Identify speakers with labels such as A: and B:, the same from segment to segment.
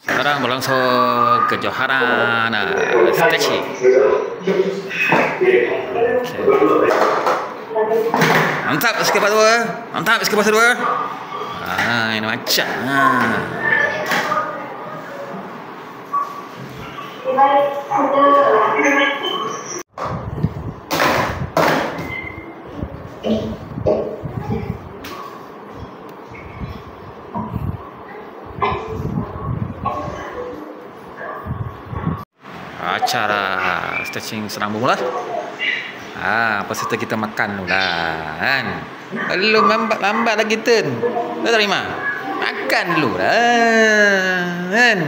A: Sekarang berlangsung kejoharan stretching. Mantap sikit pasal dua. Mantap sikit pasal dua. Ini macam. Acara stretching senang bermula. Peserta kita makan dulu lah kan. Belum lambat lagi turn. Tak terima. Makan dulu lah kan.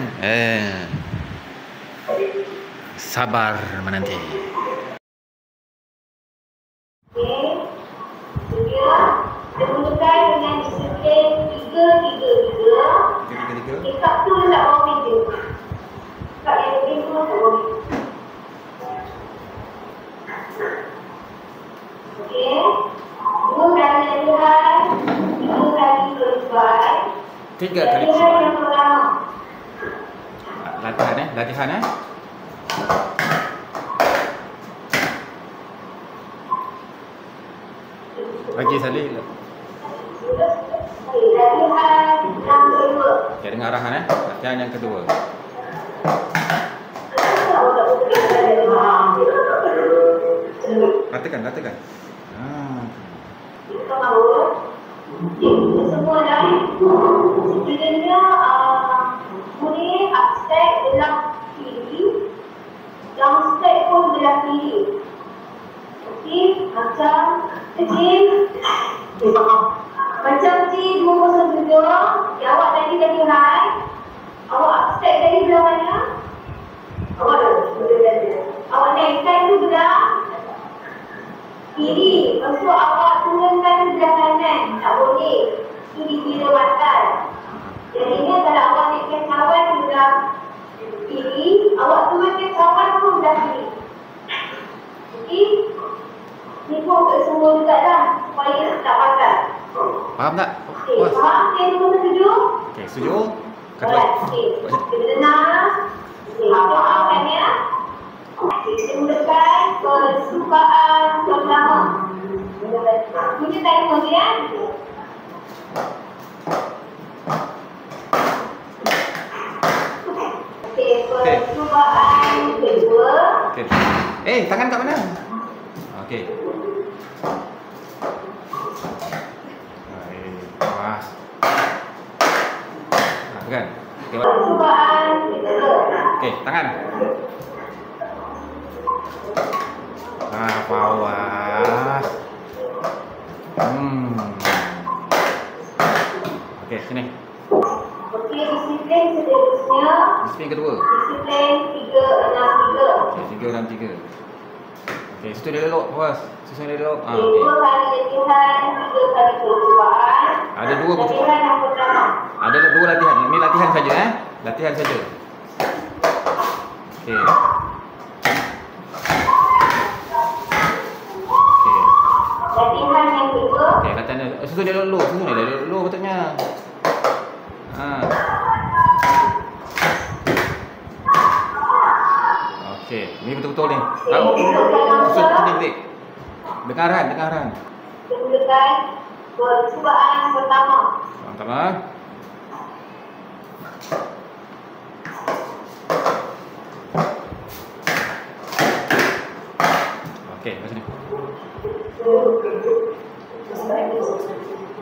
A: Sabar menanti. Dimulakan dengan disiplin 3-3-3. Sikap tu letak bawah meja. Sikap yang lebih tu letak bawah meja. Okey. 2 kali latihan, 3 kali percubaan. 3 kali
B: percubaan yang pertama.
A: Latihan. Lagi sekali.
B: Latihan yang kedua.
A: Okay, dengar arahan latihan yang kedua. Katakan.
B: Kita mahu semua dah sebenarnya boleh upstep belah kiri, downstep pun belah kiri. Okey, macam kecil. Macam kecil 207. Awak tadi high. Awak upstep tadi belah mana? Awak naikkan tu belah kiri. Lepas tu awak turunkan belah kanan. Tak boleh. Itu dikira batal. Jadinya kalau awak naikkan cawan belah kiri, awak turunkan cawan pun belah kiri. Okey? Ni pun untuk semua juga dah. Supaya tak batal.
A: Faham tak?
B: Okey, faham? Okey, semua setuju?
A: Okey, setuju?
B: Okey, kita dengar. Awak ya. Kita mulakan percubaan pertama. Punya tadi kemudian. Okey, percubaan kedua.
A: Okey. Tangan kat mana? Okey. Awas. Kan?
B: Percubaan kedua.
A: Okey, tangan. Awas. Okey, sini.
B: Okey, disiplin seterusnya.
A: Disiplin kedua.
B: Disiplin 3-6-3.
A: Okey, 3-6-3. Okey, situ dia elok, awas. Susun dia elok.
B: Okey. 2 kali latihan, 3 kali percubaan.
A: Ada 2 percubaan.
B: Latihan yang pertama.
A: Ada 2 latihan. Ini latihan saja Latihan saja. Okey.
B: Latihan yang kedua.
A: Okey, latihan dia. Susun dia dulu patutnya. Okey, ni betul-betul ni. Tahu? Susun titik. Dengar arahan.
B: Mulakan percubaan pertama.
A: Okey, kat sini.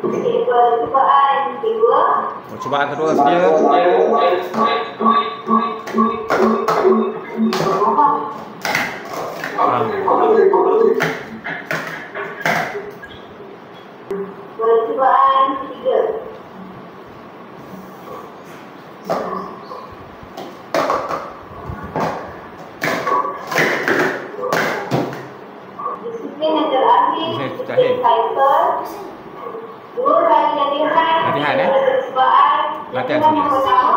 B: Okey, percubaan kedua.
A: Percubaan kedua sedia.
B: Percubaan ketiga. Disiplin yang terakhir. Cycle. 2 kali latihan. Percubaan.
A: Latihan saja.
B: Pertama.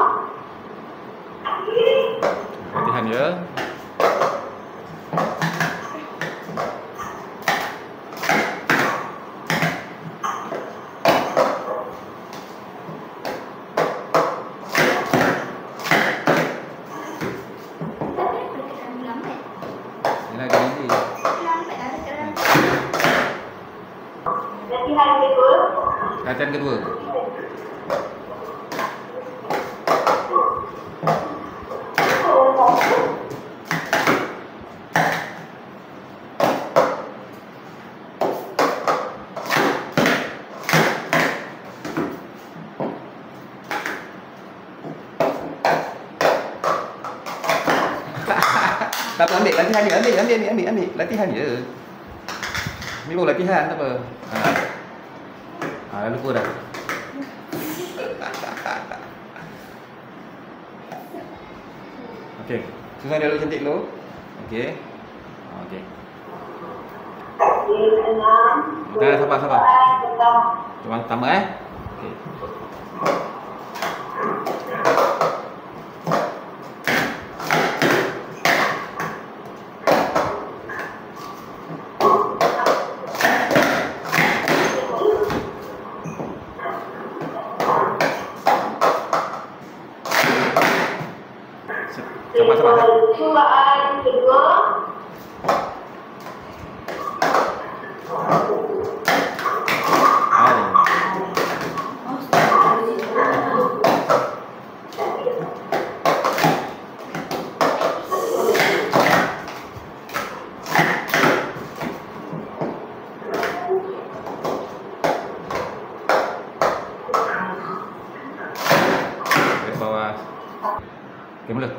A: Latihan ya.
B: Latihan kedua.
A: Latihan kedua. Tak apa, ambil latihan je, ambil latihan je. Ni baru latihan tak apa. Dah lupa dah. Okey, susun dia dulu cantik dulu. Okey. Okey. Dah sabar. Cuba pertama Okey. Sabar.
B: Cubaan kedua.
A: Ke bawah. Okey, mula.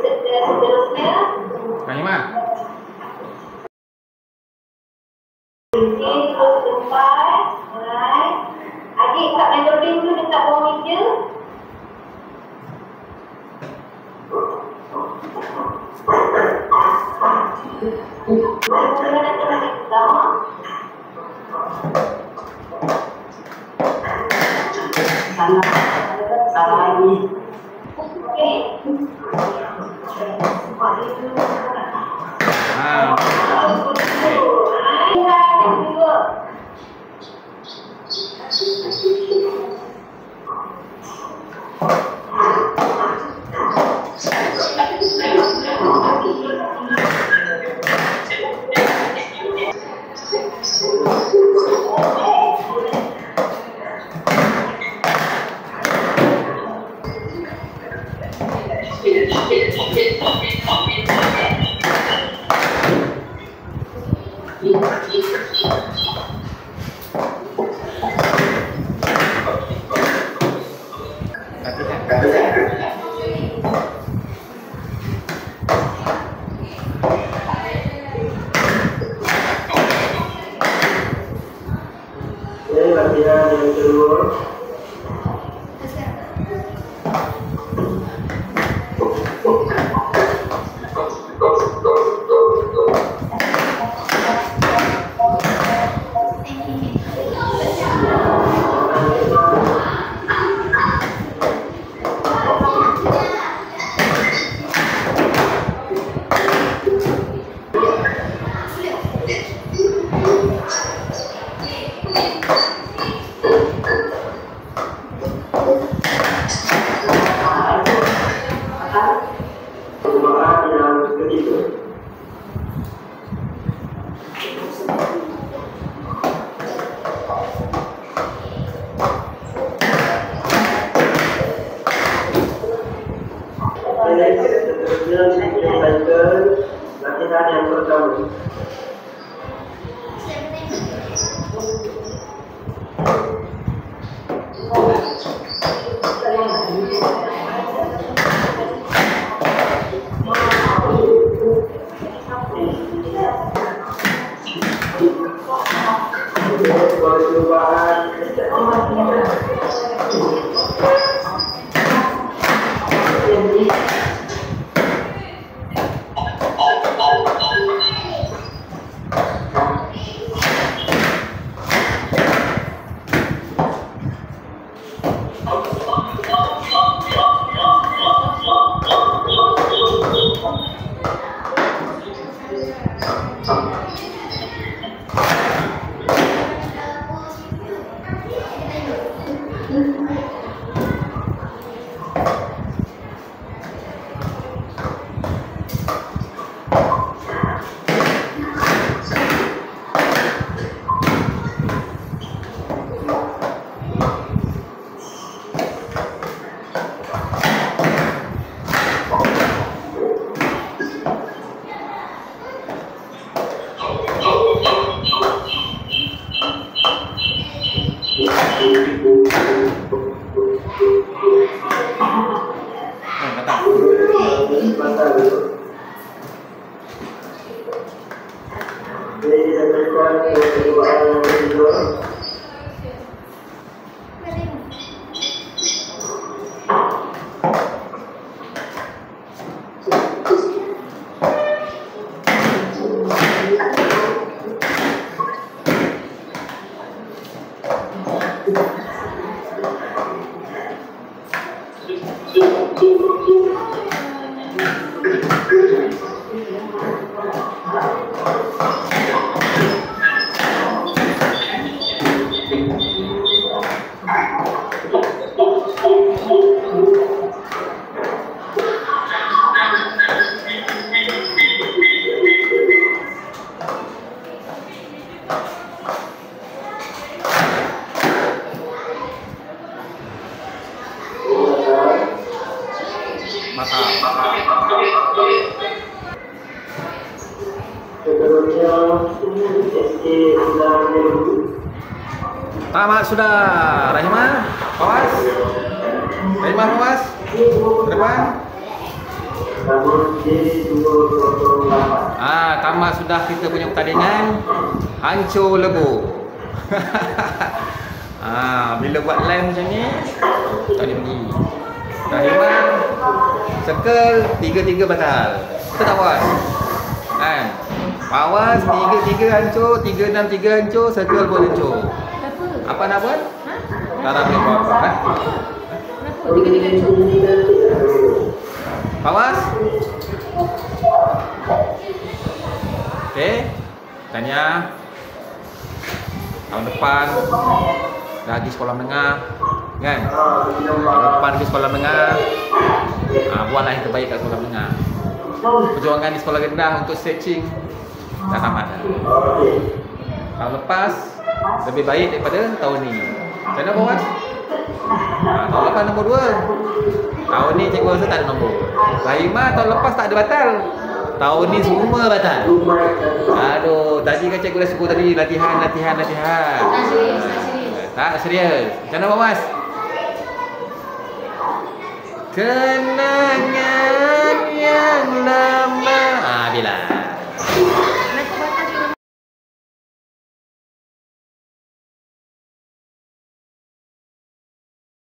B: Seterusnya.
A: Rahimah.
B: Okey, terus tempat. Alright. Adik kat melodin tu dekat bawah meja. Mula nak tengah kita. Salah lagi. Okey.
C: Latihan yang kedua. Percobaan yang ketiga. Seterusnya menyelesaikan latihan yang pertama. Seterusnya SK Ulangan dulu.
A: Tamat sudah. Rahimah, Fawaz. Rahimah, Fawaz. Depan.
C: Namun D208.
A: Tamat sudah kita punya pertandingan. Hancur lebur. Bila buat live macam ni, tak boleh pergi. Rahimah, circle 3-3 batal. Betul tak, Fawaz? Kan? Fawaz 3-3 hancur, 3-6-3 hancur, circle pun hancur. Apa nak buat? Tak nak boleh buat apa, kan? Fawaz? Okey. Tanya. Tahun depan dah pergi sekolah menengah, kan? Tahun depan pergi sekolah menengah. Buatlah yang terbaik kat sekolah menengah. Perjuangan di sekolah rendah untuk stretching dah tamat dah. Tahun lepas lebih baik daripada tahun ni. Macam mana, Fawaz? Tahun lepas nombor 2. Tahun ni cikgu rasa tak ada nombor. Rahimah tahun lepas tak ada batal. Tahun ni semua batal. Aduh, tadi kan cikgu dah suruh tadi latihan. Tak serius. Macam mana, Fawaz? Kenangan yang